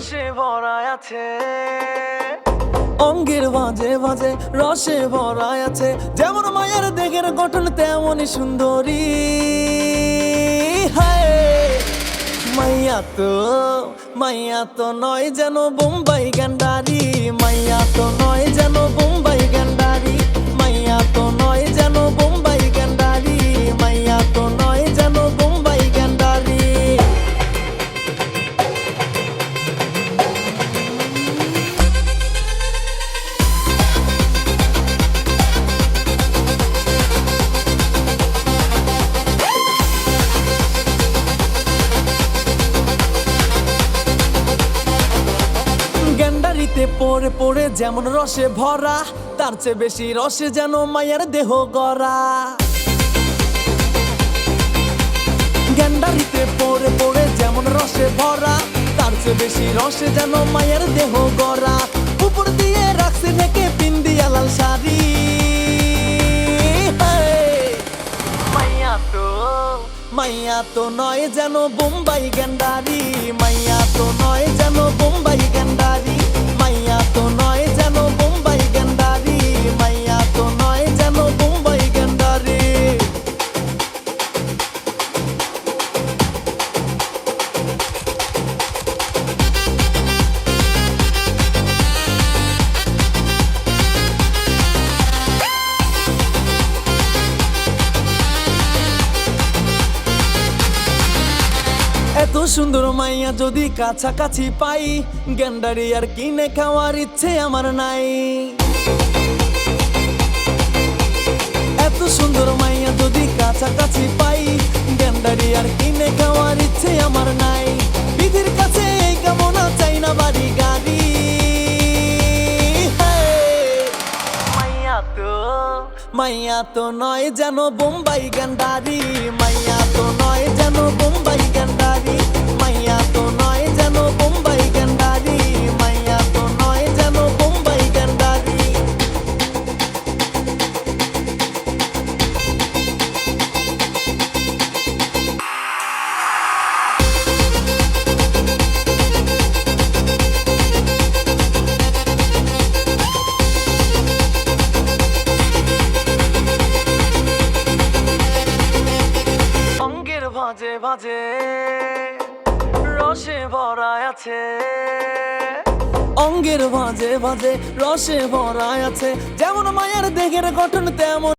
রসে ভরা আছে, অঙ্গের ভাঁজে ভাঁজে রসে ভরা আছে। যেমন মায়ের দেহের গঠন তেমনই সুন্দরী। হায় মাইয়া তো নয় যেন বোম্বাই গ্যান্ডারি, মাইয়া তো নয় যেন বোম্বাই গ্যান্ডারি, মাইয়া তো নয় যেন বোম্বাই গ্যান্ডারি, মাইয়া তো নয় যেন বোম্বাই গ্যান্ডারি। গ্যান্ডারিতে পড়ে পড়ে যেমন রসে ভরা, তার চেয়ে বেশি রসে যেন মায়ের দেহ গড়া। গ্যান্ডারিতে পড়ে পড়ে যেমন রসে ভরা, তার চেয়ে বেশি রসে যেন মায়ের দেহ গড়া। উপর দিয়ে রাখছে ঢেকে পিন্দিয়া লাল শাড়ি। মাইয়া তো নয় যেন বোম্বাই গ্যান্ডারি, মাইয়া তো নয় যেন বোম্বাই গ্যান্ডারি, মাইয়া তো নয় যেন বোম্বাই গ্যান্ডারি, মাইয়া তো নয় যেন বোম্বাই গ্যান্ডারি। এত সুন্দর মাইয়া যদি কাছাকাছি পাই, গ্যান্ডারি আর কিনে খাওয়ার ইচ্ছে আমার নাই। এত সুন্দর মাইয়া যদি কাছাকাছি পাই, গ্যান্ডারি আর কিনে খাওয়ার ইচ্ছে আমার নাই। বিধির কাছে এই কামনা চাই না বাড়ি গাড়ি। মাইয়া তো নয় যেন বোম্বাই গ্যান্ডারি, মাইয়া তো নয় যেন বোম্বাই গ্যান্ডারি, মাইয়া তো নয় যেন বোম্বাই গ্যান্ডারি, মাইয়া তো নয় যেন বোম্বাই গ্যান্ডারি। ভাঁজে ভাঁজে রসে ভরা আছে, অঙ্গের ভাঁজে ভাঁজে রসে ভরা আছে। যেমন মায়ের দেহের গঠন তেমন